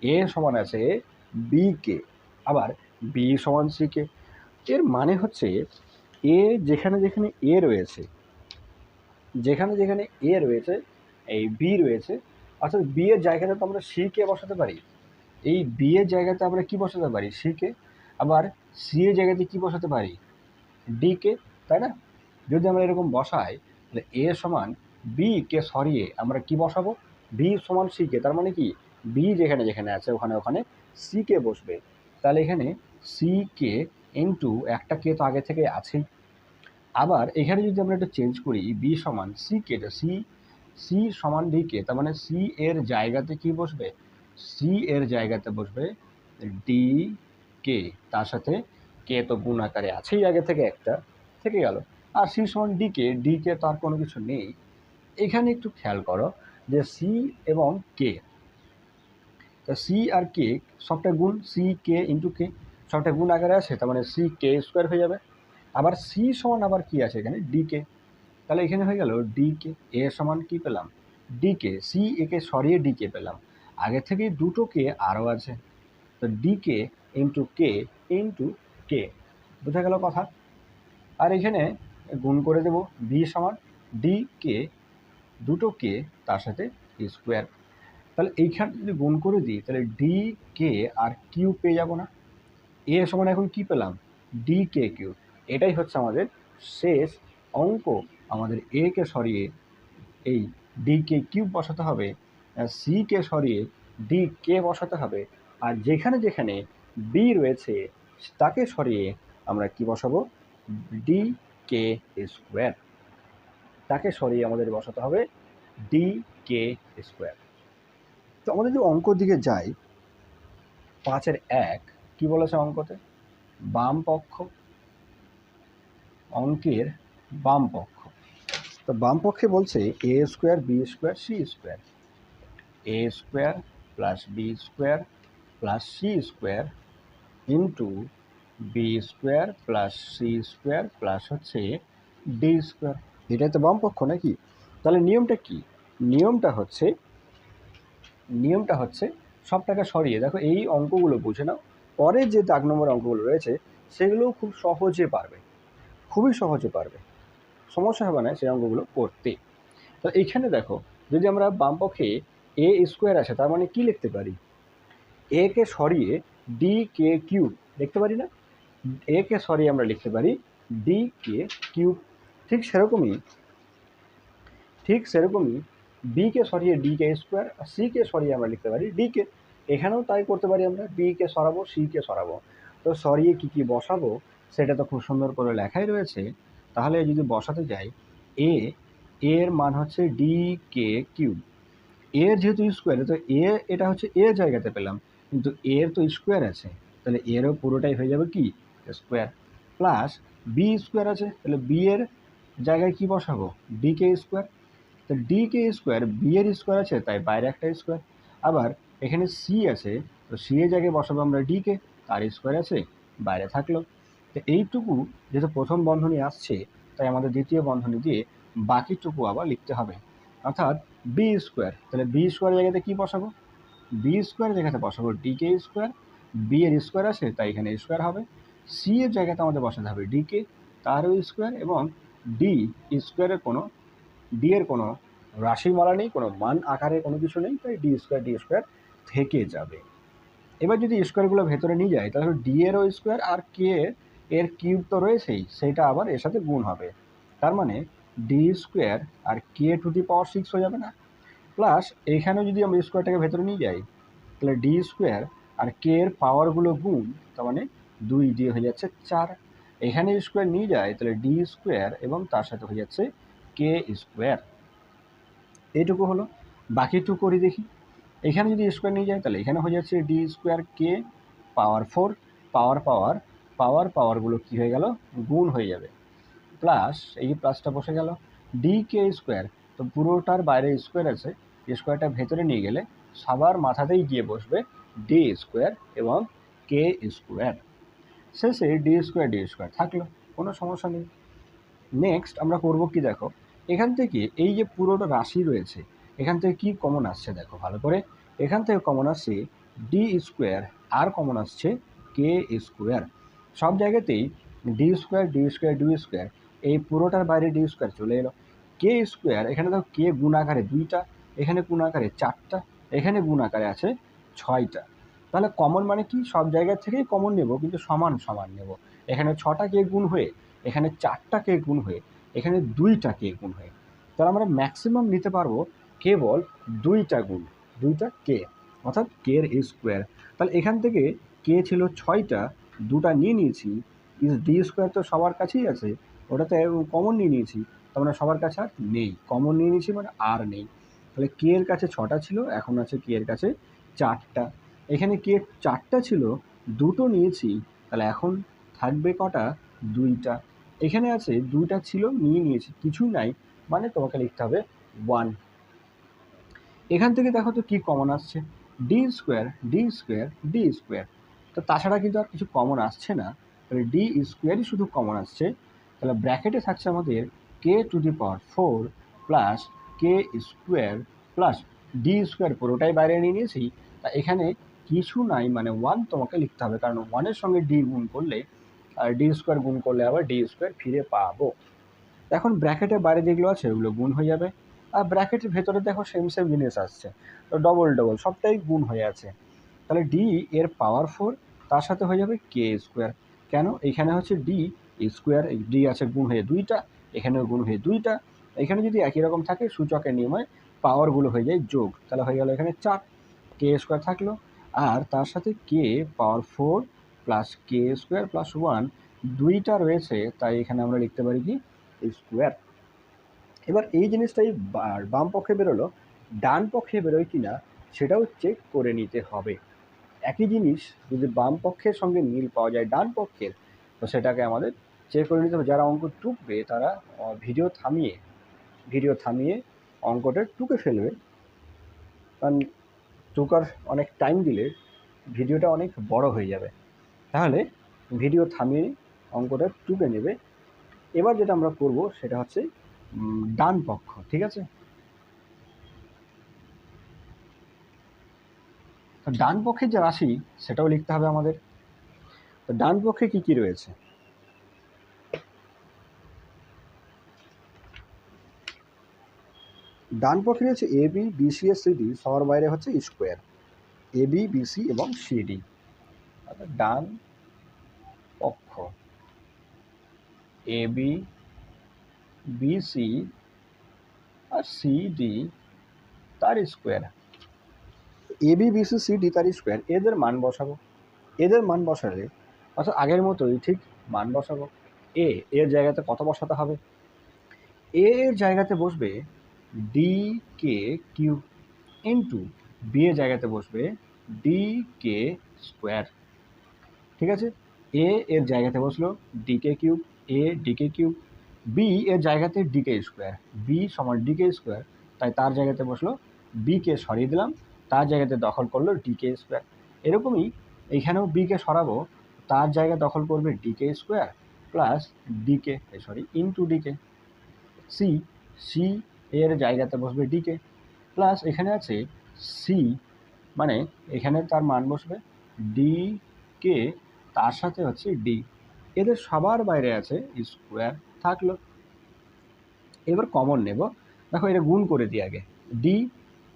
এ সমান আছে বি কে, আবার বি সমান সি কে। এর মানে হচ্ছে এ যেখানে যেখানে এ রয়েছে, যেখানে যেখানে এ রয়েছে এই বি রয়েছে, অর্থাৎ বি এর জায়গাতে তো আমরা সি কে বসাতে পারি। এই বি এর জায়গাতে আমরা কি বসাতে পারি? C K. আবার সি এর জায়গাতে কি বসাতে পারি, ডি কে, তাই না? যদি আমরা এরকম বসাই তাহলে এ সমান বি কে সরিয়ে আমরা কি বসাবো, বি সমান সি কে, তার মানে কি বি যেখানে যেখানে আছে ওখানে ওখানে সি কে বসবে। তাহলে এখানে সি কে ইন্টু একটা কে তো আগে থেকে আছেই। আবার এখানে যদি আমরা একটু চেঞ্জ করি, বি সমান সি কে, সি সি সমান ডি কে, তার মানে সি এর জায়গাতে কি বসবে, সি এর জায়গাতে বসবে ডি কে, তার সাথে কে তো গুণ আকারে আছেই আগে থেকে একটা থেকে গেল। আর সি সমান ডি কে তো আর কোনো কিছু নেই। এখানে একটু খেয়াল করো যে সি এবং কে, তা সি আর কে সবটা গুণ, সি কে ইন্টু কে সবটা গুণ আকারে আছে, তার মানে সি কে স্কোয়ার হয়ে যাবে। আবার সি সমান আবার কি আছে এখানে, ডি কে, তাহলে এখানে হয়ে গেল ডি কে, এ সমান কি পেলাম, ডি কে, সি একে সরিয়ে ডি কে পেলাম। আগে থেকেই দুটো কে আরও আছে, তো ডি কে ইন্টু কে ইন্টু কে, বোঝা গেল কথা। আর এখানে গুণ করে দেব, বি সমান ডি কে, দুটো কে তার সাথে স্কোয়ার। তাহলে এইখানে যদি গুণ করে দিই তাহলে ডি কে আর কিউ পেয়ে যাব না, এ সমান এখন কি পেলাম, ডি কে কিউ। এটাই হচ্ছে আমাদের শেষ অঙ্ক। আমাদের এ কে সরিয়ে এই ডি কে কিউব বসাতে হবে, সি কে সরিয়ে ডি কে বসাতে হবে, আর যেখানে যেখানে বি রয়েছে তাকে সরিয়ে আমরা কি বসাবো, ডি কে স্কোয়ার, তাকে সরিয়ে আমাদের বসাতে হবে ডি কে স্কোয়ার। তো আমাদের যদি অঙ্কর দিকে যাই, 5-1 কি বলেছে অঙ্কতে, বাম পক্ষ, অঙ্কের বাম পক্ষ। তো বাম পক্ষে বলছে A square B square C square, A square plus B square plus C square into B square plus C square plus হচ্ছে ডি স্কোয়ার। এটাই তো বাম পক্ষ নাকি? তাহলে নিয়মটা কি, নিয়মটা হচ্ছে সবটাকে সরিয়ে দেখো, এই অঙ্কগুলো বুঝে নাও, পরের যে দাগ নম্বর অঙ্কগুলো রয়েছে সেগুলোও খুব সহজে পারবে, খুবই সহজে পারবে, সমস্যা হবে না সেই অঙ্কগুলো করতে। তো এইখানে দেখো, যদি আমরা বাম পক্ষে এ স্কোয়ার আছে তার মানে কি লিখতে পারি, এ কে সরিয়ে ডি কে কিউব লিখতে পারি না, এ কে সরিয়ে আমরা লিখতে পারি ডি কে কিউব। ঠিক সেরকমই বি কে সরিয়ে ডি কে স্কোয়ার, আর সি কে সরিয়ে আমরা লিখতে পারি ডি কে। এখানেও তাই করতে পারি, আমরা বি কে সরাবো সি কে সরাবো, তো সরিয়ে কি কি বসাবো সেটা তো খুব সুন্দর করে লেখাই রয়েছে। তাহলে যদি বসাতে যাই, এ এর মান হচ্ছে ডি কে কিউব, এর যেহেতু স্কোয়ার তো এ, এটা হচ্ছে এ জায়গাতে পেলাম, কিন্তু এর তো স্কোয়ার আছে, তাহলে এরও পুরোটাই হয়ে যাবে কি স্কোয়ার, প্লাস বি স্কোয়ার আছে, তাহলে বি এর জায়গায় কি বসাবো, ডি কে স্কোয়ার, তো ডি কে স্কোয়ার, বি এর স্কোয়ার আছে তাই বাইরে একটা স্কোয়ার। আবার এখানে সি আছে, তো সি এর জায়গায় বসাবো আমরা ডি কে, তার স্কোয়ার আছে বাইরে থাকলো। তো এইটুকু যেহেতু প্রথম বন্ধনী আসছে তাই আমাদের দ্বিতীয় বন্ধনী দিয়ে বাকিটুকু আবার লিখতে হবে, অর্থাৎ বি স্কোয়ার, তাহলে বি স্কোয়ার জায়গাতে কি বসাবো, বি স্কোয়ার জায়গাতে বসাবো ডি কে স্কোয়ার, বি এর স্কোয়ার আছে তাই এখানে স্কোয়ার হবে, সি এর জায়গাতে আমাদের বসাতে হবে ডি কে, তারও স্কোয়ার, এবং ডি স্কোয়ারের কোনো, ডি এর কোনো রাশিমালা নেই, কোনো মান আকারে কোনো কিছু নেই, তাই ডি স্কোয়ার থেকে যাবে। এবার যদি স্কোয়ারগুলো ভেতরে নিয়ে যায় তাহলে ডি এরও স্কোয়ার আর কে এর কিউব তো রয়েছেই, সেইটা আবার এর সাথে গুণ হবে, তার মানে ডি স্কোয়ার আর কে টু দি পাওয়ার 6 হয়ে যাবে না, প্লাস এইখানেও যদি আমরা স্কোয়ারটাকে ভেতরে নিয়ে যাই তাহলে ডি স্কোয়ার আর কে এর পাওয়ারগুলো গুণ, তার মানে 2 দিয়ে হয়ে যাচ্ছে 4, এখানে স্কোয়ার নিয়ে যায় তাহলে ডি স্কোয়ার এবং তার সাথে হয়ে যাচ্ছে কে স্কোয়ার। এইটুকু হলো, বাকিটুকু করি দেখি। এখানে যদি স্কোয়ার নিয়ে যায় তাহলে এখানে হয়ে যাচ্ছে ডি স্কোয়ার কে পাওয়ার 4, পাওয়ারগুলো কী হয়ে গেল, গুণ হয়ে যাবে, প্লাস এই প্লাসটা বসে গেল ডি কে স্কোয়ার, তো পুরোটার বাইরে স্কোয়ার আছে, স্কোয়ারটা ভেতরে নিয়ে গেলে সবার মাথাতেই গিয়ে বসবে ডি স্কোয়ার এবং কে স্কোয়ার, শেষে ডি স্কোয়ার থাকলো, কোনো সমস্যা নেই। নেক্সট আমরা করব কি দেখো, এখান থেকে এই যে পুরোটা রাশি রয়েছে এখান থেকে কি কমন আসছে দেখো ভালো করে, এখান থেকে কমন আসছে ডি স্কোয়ার আর কমন আসছে কে স্কোয়ার, সব জায়গাতেই ডি স্কোয়ার এই পুরোটার বাইরে ডি স্কোয়ার চলে এলো, কে স্কোয়ার এখানে দেখো কে গুণ আকারে 2টা, এখানে গুণ আকারে 4টা, এখানে গুণ আকারে আছে 6টা, তাহলে কমন মানে কি, সব জায়গা থেকেই কমন নেব কিন্তু সমান সমান নেব। এখানে 6টা কে গুণ হয়ে, এখানে 4টা কে গুণ হয়ে, এখানে 2টা কে গুণ হয়ে, তাহলে আমরা ম্যাক্সিমাম নিতে পারবো কেবল 2টা গুণ, 2টা কে, অর্থাৎ কে এর স্কোয়ার। তাহলে এখান থেকে কে ছিল 6টা, 2টা নিয়ে নিয়েছি, ডি স্কোয়ার তো সবার কাছেই আছে, ওটাতে কমন নিয়ে নিয়েছি, তো আমরা সবার কাছে আর নেই, কমন নিয়ে নিয়েছি মানে আর নেই। তাহলে কে এর কাছে 6টা ছিল, এখন আছে কে এর কাছে 4টা। এখানে কে 4টা ছিল, 2টো নিয়েছি, তাহলে এখন থাকবে কটা, 2টা। এখানে আছে 2টা ছিল, নিয়ে নিয়েছি, কিছু নাই, মানে তোমাকে লিখতে হবে 1। এখান থেকে দেখো তো কি কমন আসছে, D square, D square, D square. তো তাছাড়া কিন্তু আর কিছু কমন আসছে না, তাহলে ডি স্কোয়ারই শুধু কমন আসছে। তাহলে ব্র্যাকেটে থাকছে আমাদের K to the power 4 plus K square plus D square, পুরোটাই বাইরে নিয়ে নিয়েছি। তা এখানে কিছু নাই মানে 1 তোমাকে লিখতে হবে, কারণ 1-এর সঙ্গে ডি গুণ করলে আর ডি স্কোয়ার গুণ করলে আবার ডি স্কোয়ার ফিরে পাবো। এখন ব্র্যাকেটের বাইরে যেগুলো আছে ওগুলো গুণ হয়ে যাবে, আর ব্র্যাকেটের ভেতরে দেখো সেম সেম জিনিস আসছে, তো ডবল ডবল সবটাই গুণ হয়ে আছে। তাহলে ডি এর পাওয়ার 4 তার সাথে হয়ে যাবে কে স্কোয়ার। কেন, এখানে হচ্ছে ডি স্কোয়ার, ডি আছে গুণ হয়ে 2টা, এখানেও গুণ হয়ে 2টা, এখানে যদি একই রকম থাকে সূচকের নিয়মে পাওয়ারগুলো হয়ে যায় যোগ, তাহলে হয়ে গেল এখানে 4 কে স্কোয়ার থাকলো, আর তার সাথে কে পাওয়ার 4 প্লাস কে স্কোয়ার প্লাস 1, 2টা রয়েছে, তাই এখানে আমরা লিখতে পারি কি স্কোয়ার। এবার এই জিনিসটাই বাম পক্ষে বেরোলো, ডান পক্ষে বেরোয় কি না সেটাও চেক করে নিতে হবে। একই জিনিস যদি বাম পক্ষের সঙ্গে মিল পাওয়া যায় ডান পক্ষের, তো সেটাকে আমাদের চেক করে নিতে হবে। যারা অঙ্ক টুকবে তারা ভিডিও থামিয়ে অঙ্কটা টুকে ফেলবে, কারণ টুকার অনেক টাইম দিলে ভিডিওটা অনেক বড় হয়ে যাবে, তাহলে ভিডিও থামিয়ে অঙ্কটা টুকে নেবে। এবার যেটা আমরা করব সেটা হচ্ছে ডান পক্ষ, ঠিক আছে। তো ডান পক্ষে যে রাশি সেটাও লিখতে হবে আমাদের। তো ডান পক্ষে কি কি রয়েছে, ডান পক্ষে রয়েছে এ বি বিসি এর সিডি, সবার বাইরে হচ্ছে স্কোয়ার, এ বি বিসি এবং সিডি। অর্থাৎ ডান পক্ষ এ বি বিসি আর সিডি তার স্কোয়ার, এ বি বিসি সিডি তার স্কোয়ার, এদের মান বসাবো। এদের মান বসালে অর্থাৎ আগের মতোই ঠিক মান বসাবো। এর জায়গাতে কত বসাতে হবে, এর জায়গাতে বসবে D K cube into B এর জায়গাতে বসবে ডি কে স্কোয়ার, ঠিক আছে। এর জায়গাতে বসলো DK cube, DK cube, B এর জায়গাতে ডিকে স্কোয়ার, বি সমান ডিকে স্কোয়ার, তাই তার জায়গাতে বসলো বিকে সরিয়ে দিলাম, তার জায়গাতে দখল করলো ডিকে স্কোয়ার। এরকমই এইখানেও বিকে সরাবো, তার জায়গা দখল করবে DK square plus DK into DK. C C এর জায়গাতে বসবে ডিকে প্লাস এখানে আছে সি, মানে এখানে তার মান বসবে ডি কে, তার সাথে হচ্ছে ডি, এদের সবার বাইরে আছে স্কোয়ার থাকলো। এবার কমন নেব, দেখো এটা গুণ করে দিই আগে, ডি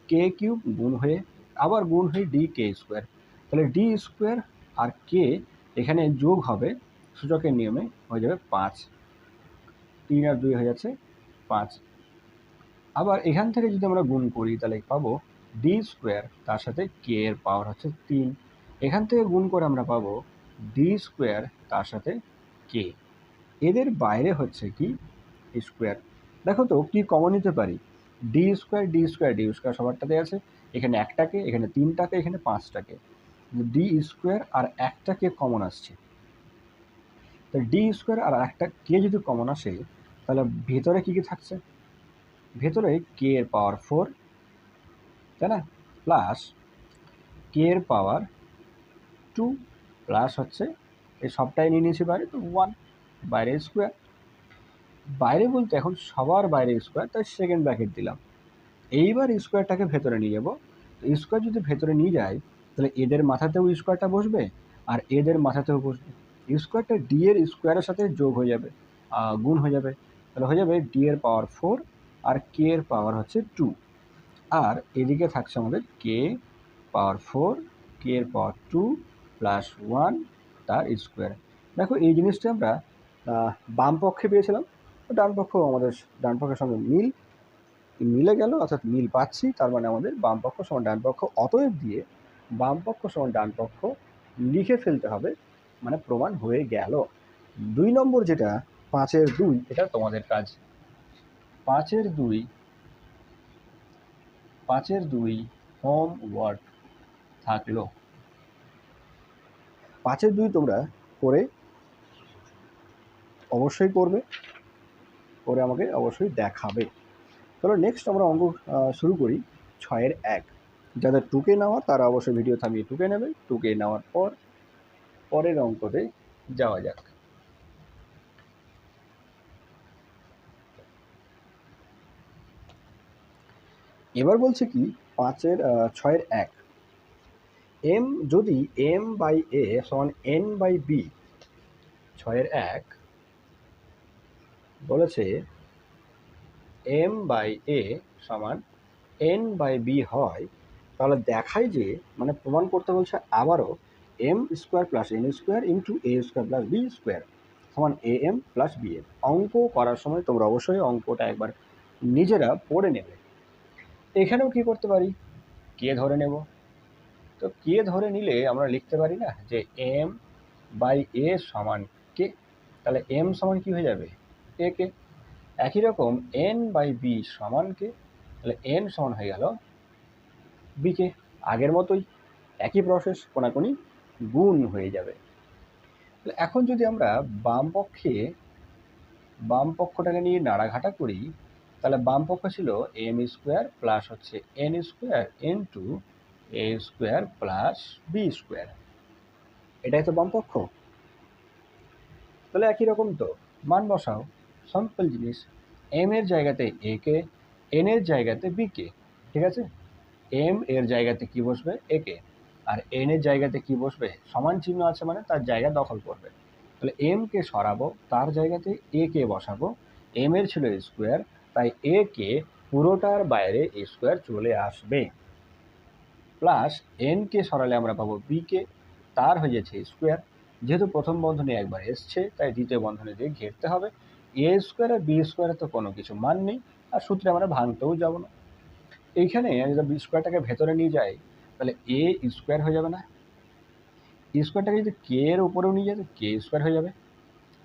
কে কিউব গুণ হয়ে আবার গুণ হয়ে ডি কে স্কোয়ার, তাহলে ডি স্কোয়ার আর কে এখানে যোগ হবে সূচকের নিয়মে, হয়ে যাবে 5, 3 আর 2 হয়ে যাচ্ছে 5। আবার এখান থেকে যদি আমরা গুণ করি তাহলে পাবো ডি স্কোয়ার, তার সাথে কে এর পাওয়ার হচ্ছে 3, এখান থেকে গুণ করে আমরা পাবো ডি স্কোয়ার তার সাথে কে, এদের বাইরে হচ্ছে কি স্কোয়ার। দেখো তো কি কমন নিতে পারি, D square D square D square সবারটাতে আছে, এখানে একটাকে, এখানে 3টাকে, এখানে 5টাকে, ডি স্কোয়ার আর একটাকে কমন আসছে, তো ডি স্কোয়ার আর একটা কে যদি কমন আসে তাহলে ভেতরে কি কি থাকছে, ভেতরে কে এর পাওয়ার 4, তাই না, প্লাস কে এর পাওয়ার 2 প্লাস হচ্ছে এই সবটাই নিয়ে নিয়েছি বাইরে, তো 1 বাইরে স্কোয়ার, বাইরে বলতে এখন সবার বাইরে স্কোয়ার, তাই সেকেন্ড ব্র্যাকেট দিলাম। এইবার স্কোয়ারটাকে ভেতরে নিয়ে যাবো, তো স্কোয়ার যদি ভেতরে নিয়ে যায় তাহলে এদের মাথাতেও স্কোয়ারটা বসবে আর এদের মাথাতেও বসবে, স্কোয়ারটা ডি এর স্কোয়ারের সাথে যোগ হয়ে যাবে, গুণ হয়ে যাবে, তাহলে হয়ে যাবে ডি এর পাওয়ার 4 আর কে এর পাওয়ার হচ্ছে 2, আর এদিকে থাকছে আমাদের কে পাওয়ার 4 কে এর পাওয়ার 2 প্লাস 1 তার স্কোয়ার। দেখো এই জিনিসটা আমরা বাম পক্ষে পেয়েছিলাম, ডান পক্ষ আমাদের ডান পক্ষের সঙ্গে মিলে গেল, অর্থাৎ মিল পাচ্ছি, তার মানে আমাদের বাম পক্ষ সমান ডান পক্ষ, অতএব দিয়ে বাম পক্ষ সমান ডান পক্ষ লিখে ফেলতে হবে, মানে প্রমাণ হয়ে গেল। 2 নম্বর যেটা 5-এর 2, এটা তোমাদের কাজ। 5-এর 2 হোমওয়ার্ক থাকলো। 5-এর 2 তোমরা করে অবশ্যই করবে, করে আমাকে অবশ্যই দেখাবে। চলো নেক্সট আমরা অঙ্ক শুরু করি। 6-এর 1, যাদের 2K নেওয়া তারা অবশ্যই ভিডিও থামিয়ে 2K নেবে। 2K নেওয়ার পর পরের অঙ্কতে যাওয়া যাক। এবার বলছে কি 6-এর 1, এম যদি m/a সমান n/b, 6-এর 1 বলেছে m/a সমান n/b হয়, তাহলে দেখায় যে, মানে প্রমাণ করতে বলছে আবারও m square plus n square into a square plus b square সমান am প্লাস bn। অঙ্ক করার সময় তোমরা অবশ্যই অঙ্কটা একবার নিজেরা পড়ে নেবে। এখানেও কি করতে পারি, কে ধরে নেব। তো কে ধরে নিলে আমরা লিখতে পারি না যে m/a সমান কে, তাহলে m সমান কি হয়ে যাবে, a কে। একই রকম n/b সমান কে, তাহলে n সমান হয়ে গেল b কে। আগের মতোই একই প্রসেস, কোনাকুনি গুণ হয়ে যাবে। এখন যদি আমরা বাম পক্ষটাকে নিয়ে নাড়াঘাটা করি, তাহলে বাম পক্ষ ছিল m স্কোয়ার প্লাস হচ্ছে n square into a square plus b square, এটাই তো বাম পক্ষ। তাহলে একই রকম তো মান বসাও, সিম্পল জিনিস। m এর জায়গাতে a কে, n এর জায়গাতে b কে, ঠিক আছে। m এর জায়গাতে কি বসবে, a কে, আর n এর জায়গাতে কি বসবে, সমান চিহ্ন আছে মানে তার জায়গা দখল করবে। তাহলে m কে সরাবো, তার জায়গাতে a কে বসাবো। m এর ছিল স্কোয়ার, তাই a কে পুরোটার বাইরে স্কোয়ার চলে আসবে, প্লাস n কে সরালে আমরা পাবো b কে, তার হয়ে যাচ্ছে স্কোয়ার। যেহেতু প্রথম বন্ধনী একবার এসছে তাই দ্বিতীয় বন্ধনী দিয়ে ঘেরতে হবে। a স্কোয়ার আর b স্কোয়ারের তো কোনো কিছু মান নেই, আর সূত্রে আমরা ভাঙতেও যাব না। এইখানে যদি বি স্কোয়ারটাকে ভেতরে নিয়ে যাই, তাহলে এ স্কোয়ার হয়ে যাবে না, স্কোয়ারটাকে যদি কে এর উপরেও নিয়ে যায় কে স্কোয়ার হয়ে যাবে।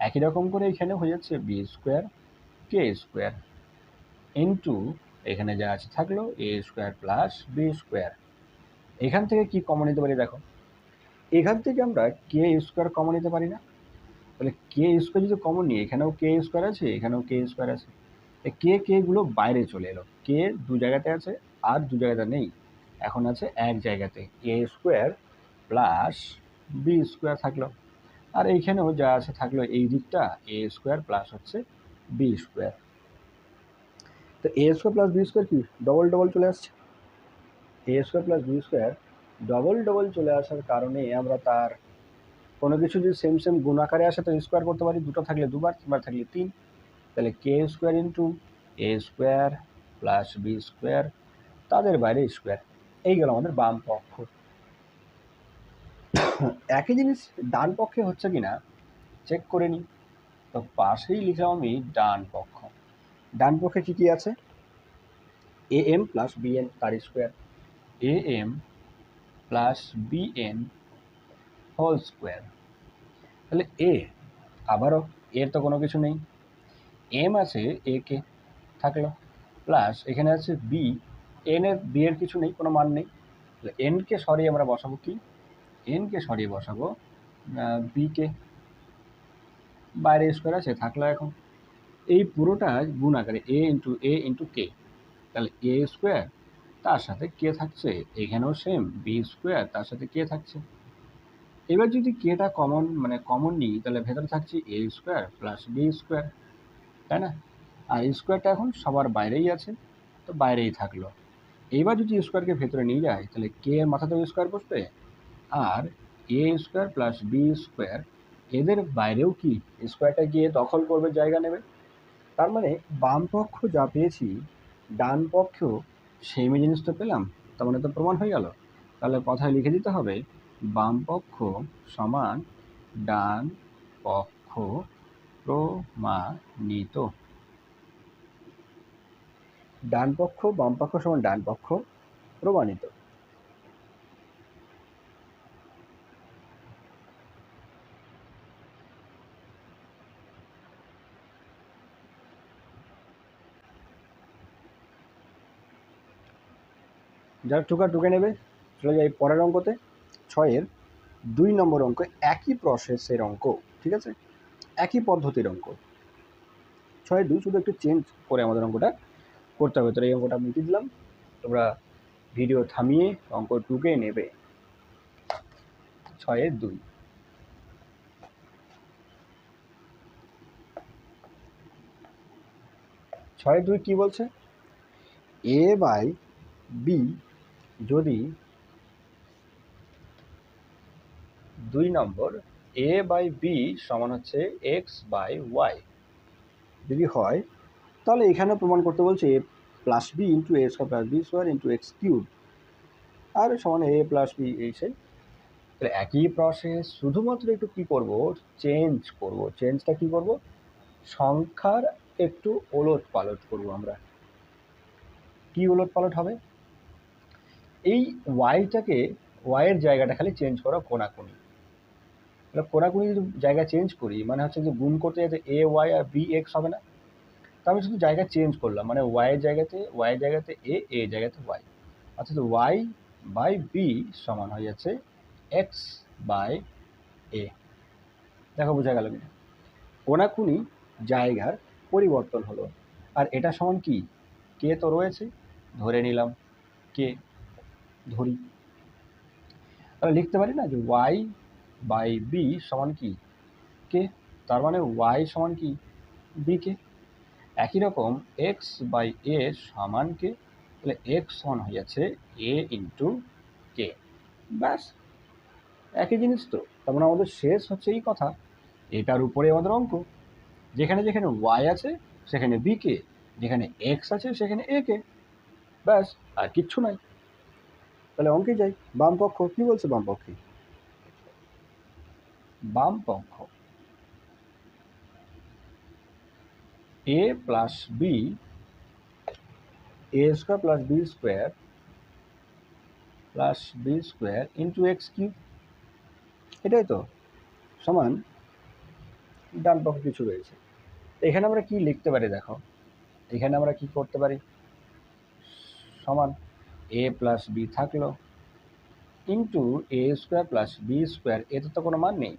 একই রকম করে এখানে হয়ে যাচ্ছে B square K square into এখানে যা আছে থাকলো এ স্কোয়ার প্লাস বি স্কোয়ার। এখান থেকে কি কমন নিতে পারি, দেখো এখান থেকে আমরা কে স্কোয়ার কমন নিতে পারি না। তাহলে কে স্কোয়ার যদি কমন নিই, এখানেও কে স্কোয়ার আছে, এখানেও কে স্কোয়ার আছে, কে গুলো বাইরে চলে এলো। কে দু জায়গাতে আছে আর দু জায়গাতে নেই, এখন আছে এক জায়গাতে, A square plus B square থাকলো। আর এইখানেও যা আছে থাকলো এই দিকটা এ স্কোয়ার প্লাস হচ্ছে বি স্কোয়ার। তো A square plus B square কি ডবল ডবল চলে আসছে, A square plus B square double double চলে আসার কারণে আমরা তার কোনো কিছু যদি সেম সেম গুণ আকারে আসে তো স্কোয়ার করতে পারি, দুটো থাকলে দুবার, তিনবার থাকলে তিন। তাহলে কে square into A square plus B square, তাদের বাইরে স্কোয়ার। এই গেল আমাদের বাম পক্ষ। একই জিনিস ডান পক্ষে হচ্ছে কিনা চেক করে নিই। তো পাশেই লিখলাম আমি ডান পক্ষ। ডান পক্ষে কি কি আছে, এ এম প্লাস বিএন তার square, A M plus BN whole square. তাহলে এ আবারও এর তো কোনো কিছু নেই, এম আছে এ কে থাকলো, প্লাস এখানে আছে বি, এন এর বি এর কিছু নেই, কোনো মান নেই। তাহলে এন কে সরিয়ে আমরা বসাবো কি, এন কে সরিয়ে বসাবো বি কে, বাইরে স্কোয়ার আছে থাকলো। এখন এই পুরোটা গুণ আকারে এ ইন্টু কে, তাহলে এ স্কোয়ার তার সাথে কে থাকছে, এখানেও সেম বি স্কোয়ার তার সাথে কে থাকছে। এবার যদি কেটা কমন নিই, তাহলে ভেতরে থাকছে এ স্কোয়ার প্লাস বি স্কোয়ার, তাই না। আর স্কোয়ারটা এখন সবার বাইরেই আছে, তো বাইরেই থাকলো। এইবার যদি স্কোয়ারকে ভেতরে নিয়ে যায়, তাহলে কে এর মাথাতেও স্কোয়ার বসবে, আর এ স্কোয়ার প্লাস বি স্কোয়ার এদের বাইরেও কি স্কোয়ারটা গিয়ে দখল করবে, জায়গা নেবে। তার মানে বাম পক্ষ যা পেয়েছি ডান পক্ষেও সেম জিনিস তো পেলাম, তার মানে তো প্রমাণ হয়ে গেল। তাহলে কথায় লিখে দিতে হবে বাম পক্ষ সমান ডান পক্ষ প্রমাণিত। ডান পক্ষ বাম পক্ষ সমান ডান পক্ষ প্রমাণিত। যারা টুকে নেবে চলে যাই পরের অঙ্কতে। 6-এর 2 নম্বর অঙ্ক, একই প্রসেসের অঙ্ক, ঠিক আছে, একই পদ্ধতির অঙ্ক। 6-2 শুধু একটু চেঞ্জ করে আমাদের অঙ্কটা করতে হবে। তো এই অঙ্কটা আমি মিটিয়ে দিলাম, তোমরা ভিডিও থামিয়ে অঙ্ক টুকে নেবে। 6-2 6-2 কি বলছে? এ বাই বি যদি 2 নম্বর এ বাই বি সমান হচ্ছে এক্স বাই ওয়াই যদি হয়, তাহলে এখানে প্রমাণ করতে বলছে A plus B into A square plus B square into X cube আর সমান এ প্লাস বি। এই সেই তাহলে একই প্রসেস, শুধুমাত্র একটু কী করব, চেঞ্জ করব। চেঞ্জটা কী করব? সংখ্যার একটু ওলট পালট করব আমরা। কি ওলট পালট হবে? এই ওয়াইটাকে, ওয়াইয়ের জায়গাটা খালি চেঞ্জ করা কোনাকুনি। তাহলে কোনাকুনি যদি জায়গা চেঞ্জ করি মানে হচ্ছে যে গুণ করতে যাতে A Y R B x হবে না। তো আমি শুধু জায়গা চেঞ্জ করলাম, মানে ওয়াইয়ের জায়গাতে এ জায়গাতে ওয়াই, অর্থাৎ ওয়াই বাই বি সমান হয়ে যাচ্ছে এক্স বাই এ। দেখো বোঝা গেল কিনা? কোনাকুনি জায়গার পরিবর্তন হলো। আর এটা সমান কি? কে তো রয়েছে, ধরে নিলাম কে, ধরি। তাহলে লিখতে পারি না যে ওয়াই বাই বি সমান কি? কে। তার মানে ওয়াই সমান কি? বি কে। একই রকম এক্স বাই এ সমান কে, তাহলে এক্স সমান হয়ে যাচ্ছে এ ইন্টু কে। ব্যাস, একই জিনিস তো। তার মানে আমাদের শেষ হচ্ছে এই কথা, এটার উপরে আমাদের অঙ্ক। যেখানে যেখানে ওয়াই আছে সেখানে বি কে, যেখানে এক্স আছে সেখানে এ কে, ব্যাস, আর কিচ্ছু নাই। তাহলে অঙ্কে যাই। বাম পক্ষ কি বলছে? বাম পক্ষে, বাম পক্ষ A plus B A square plus B square into X cube, এটাই তো, সমান ডান পক্ষ কিছু রয়েছে। এখানে আমরা কি লিখতে পারি? দেখো এখানে আমরা কি করতে পারি? সমান এ প্লাস বি থাকলো into A square plus B square, এতে তো কোনো মান নেই।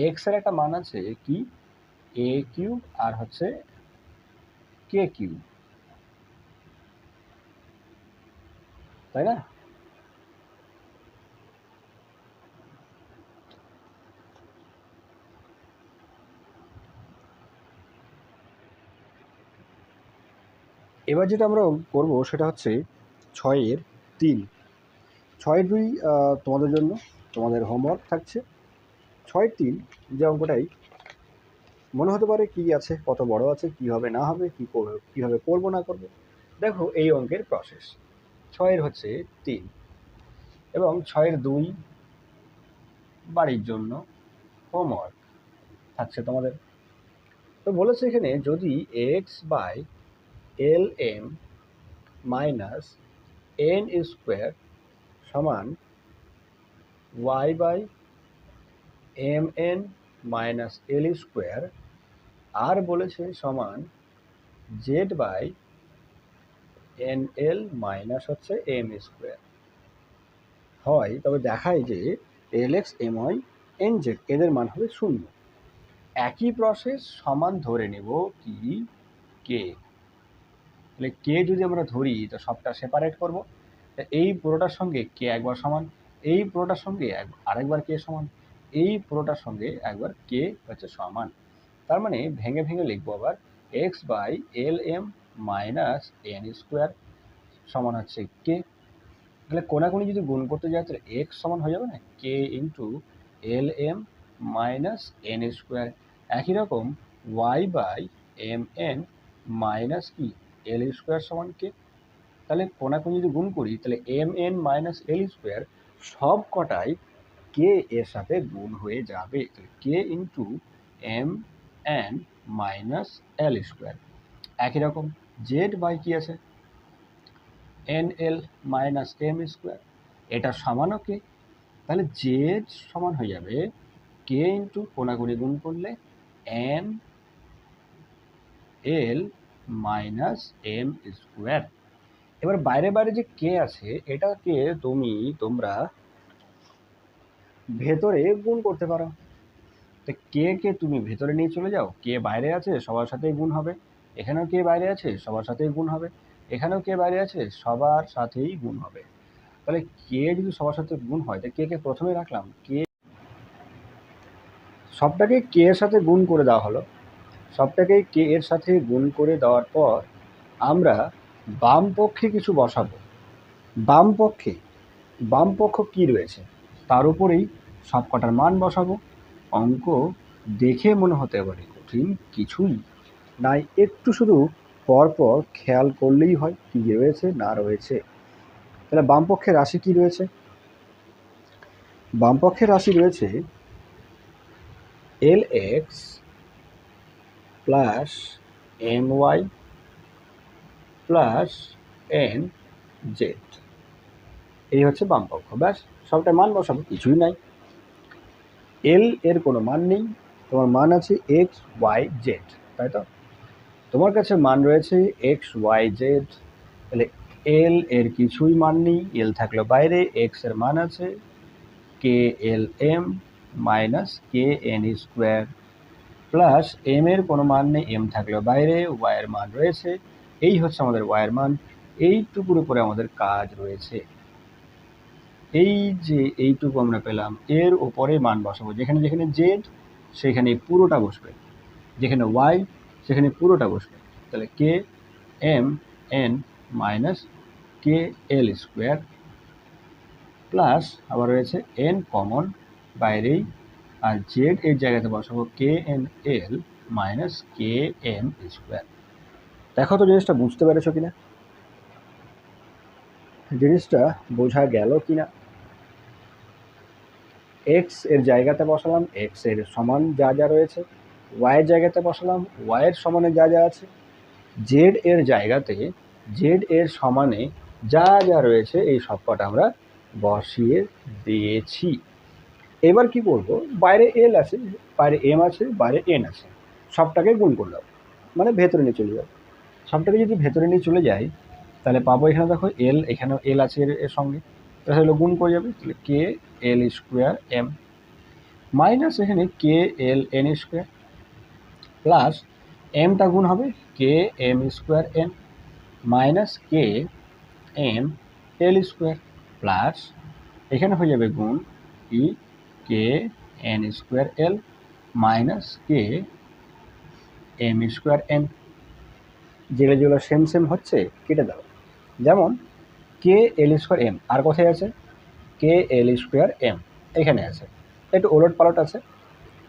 এক্সের একটা মান আছে কি? এ কিউব আর হচ্ছে কে কিউব, তাই না? এবার যেটা আমরা করব সেটা হচ্ছে 6-3। 6-2 তোমাদের জন্য, তোমাদের হোমওয়ার্ক থাকছে। 6-3 যে অঙ্কটাই মনে হতে পারে কি আছে, কত বড় আছে, কি হবে না হবে, কীভাবে করবো না করবো। দেখো এই অঙ্কের প্রসেস 6-3 এবং 6-2 বাড়ির জন্য হোমওয়ার্ক থাকছে তোমাদের। তো বলেছে এখানে যদি X by L M minus N square সমান Y by M N minus L square, আর বলেছে সমান Z by N L minus হচ্ছে এম স্কোয়ার হয়, তবে দেখায় যে L X M Y N Z এদের মান হবে 0। একই প্রসেস, সমান ধরে নেব কি? কে। তাহলে কে যদি আমরা ধরি তো সবটা সেপারেট করব। এই পুরোটার সঙ্গে কে একবার সমান, এই পুরোটার সঙ্গে আরেকবার কে সমান, এই পুরোটার সঙ্গে একবার কে হচ্ছে সমান। তার মানে ভেঙে ভেঙে লিখবো আবার X by L M minus N square সমান হচ্ছে কে। তাহলে কোনাকুনি যদি গুণ করতে যায় তাহলে এক্স সমান হয়ে যাবে না K into L M minus N square. একই রকম Y by M N minus কি এল স্কোয়ার সমান কে। তাহলে কোনাকুনি যদি গুণ করি তাহলে M N minus L square সব কটাই কে এর সাথে গুণ হয়ে যাবে। K into M N minus L square. একই রকম জেড বাই কি আছে N L minus M square, এটা সমানও কে, তাহলে জেড সমান হয়ে যাবে কে ইন্টু কোনাকুনি গুণ করলে N L minus M square. এবার বাইরে বাইরে যে কে আছে এটাকে তোমরা ভেতরে গুণ করতে পারো। তো কে কে তুমি ভেতরে নিয়ে চলে যাও, কে বাইরে আছে সবার সাথেই গুণ হবে, এখানেও কে বাইরে আছে সবার সাথেই গুণ হবে, এখানেও কে বাইরে আছে সবার সাথেই গুণ হবে। তাহলে কে যদি সবার সাথে গুণ হয় তাহলে কে কে প্রথমে রাখলাম, কে সবটাকে কে এর সাথে গুণ করে দেওয়া হলো। সবটাকে কে এর সাথে গুণ করে দেওয়ার পর আমরা বাম পক্ষে কিছু বসাবো। বাম পক্ষ কি রয়েছে তার উপরেই সব কটার মান বসাবো। অঙ্ক দেখে মনে হতে পারে কঠিন, কিছুই নাই, একটু শুধু পরপর খেয়াল করলেই হয় কি রয়েছে না রয়েছে। তাহলে বাম পক্ষের রাশি কি রয়েছে, বাম পক্ষের রাশি রয়েছে L X plus M Y plus N Z, এই হচ্ছে বাম পক্ষ। ব্যাস সবটা মান বসাবো, কিছুই নাই। এল এর কোনো মান নেই, তোমার মান আছে এক্স ওয়াই জেড, তাই তো? তোমার কাছে মান রয়েছে এক্স ওয়াই জেড, তাহলে এল এর কিছুই মান নেই, এল থাকলো বাইরে, এক্স এর মান আছে K L M minus K N square plus M এর কোনো মান নেই, এম থাকলো বাইরে, ওয়াই এর মান রয়েছে, এই হচ্ছে আমাদের ওয়াই এর মান। এইটুকুর উপরে আমাদের কাজ রয়েছে। এই যে এইটুকু আমরা পেলাম, এর ওপরে মান বসাবো, যেখানে যেখানে জেড সেখানে পুরোটা বসবে, যেখানে ওয়াই সেখানে পুরোটা বসবে। তাহলে কে এম এন মাইনাস কে এল স্কোয়ার প্লাস আবার রয়েছে এন কমন বাইরেই, আর জেড এর জায়গাতে বসাবো K N L minus K M square. দেখো তো জিনিসটা বুঝতে পেরেছো কিনা, জিনিসটা বোঝা গেল কিনা। এক্স এর জায়গাতে বসালাম এক্স এর সমান যা যা রয়েছে, ওয়াই এর জায়গাতে বসালাম ওয়াই এর সমানে যা যা আছে, জেড এর জায়গাতে জেড এর সমানে যা যা রয়েছে এই সব কটা আমরা বসিয়ে দিয়েছি। এবার কি করব, বাইরে এল আছে, বাইরে এম আছে, বাইরে এন আছে, সবটাকে গুণ করলাম, মানে ভেতরে নিয়ে চলে যাও। সবটাকে যদি ভেতরে নিয়ে চলে যাই তাহলে পাবো এখানে দেখো এল, এখানেও এল আছে এর সঙ্গে, তাহলে হলো গুণ করে যাবে, তাহলে K L square M minus এখানে K L N square plus এমটা গুণ হবে K M square N minus K M L square plus এখানে হয়ে যাবে গুণ ই K N square L minus K M square N. যেগুলো যেগুলো সেম সেম হচ্ছে কেটে দাও, যেমন কে এল স্কোয়ার এম আর কোথায় আছে, কে এল স্কোয়ার এম এখানে আছে, একটু ওলট পালট আছে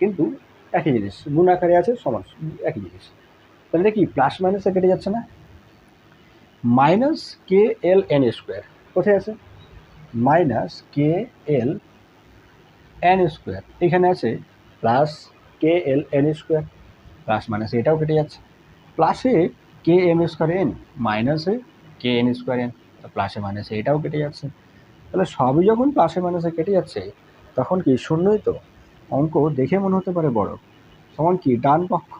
কিন্তু একই জিনিস, গুণ আকারে আছে, সমান একই জিনিস। তাহলে কি প্লাস মাইনাসে কেটে যাচ্ছে না, মাইনাস কে এল এন স্কোয়ার কোথায় আছে, মাইনাস কে এল এন স্কোয়ার এখানে আছে, প্লাস কে L N square, plus minus এটাও কেটে যাচ্ছে, প্লাসে কে এম স্কোয়ার এন মাইনাসে কে এন স্কোয়ার এন, প্লাসে মাইনাসে এটাও কেটে যাচ্ছে। তাহলে সবই যখন প্লাসে মাইনাসে কেটে যাচ্ছে তখন কি শূন্যই তো, অঙ্ক দেখে মনে হতে পারে বড়, তখন কি ডান পক্ষ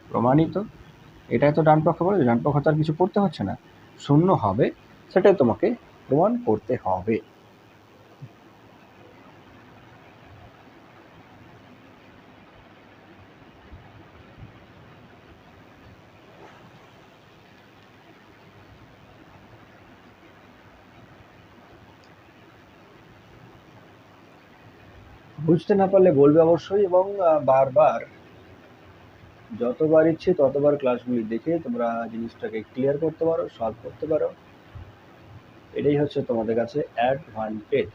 প্রমাণিত, এটাই তো ডান পক্ষ বলে, ডান পক্ষ তো আর কিছু করতে হচ্ছে না, শূন্য হবে সেটাই তোমাকে প্রমাণ করতে হবে। বুঝতে না পারলে বলবে অবশ্যই, এবং বারবার যতবার ইচ্ছে ততবার ক্লাসগুলি দেখে তোমরা জিনিসটাকে ক্লিয়ার করতে পারো, সলভ করতে পারো, এটাই হচ্ছে তোমাদের কাছে অ্যাডভান্টেজ।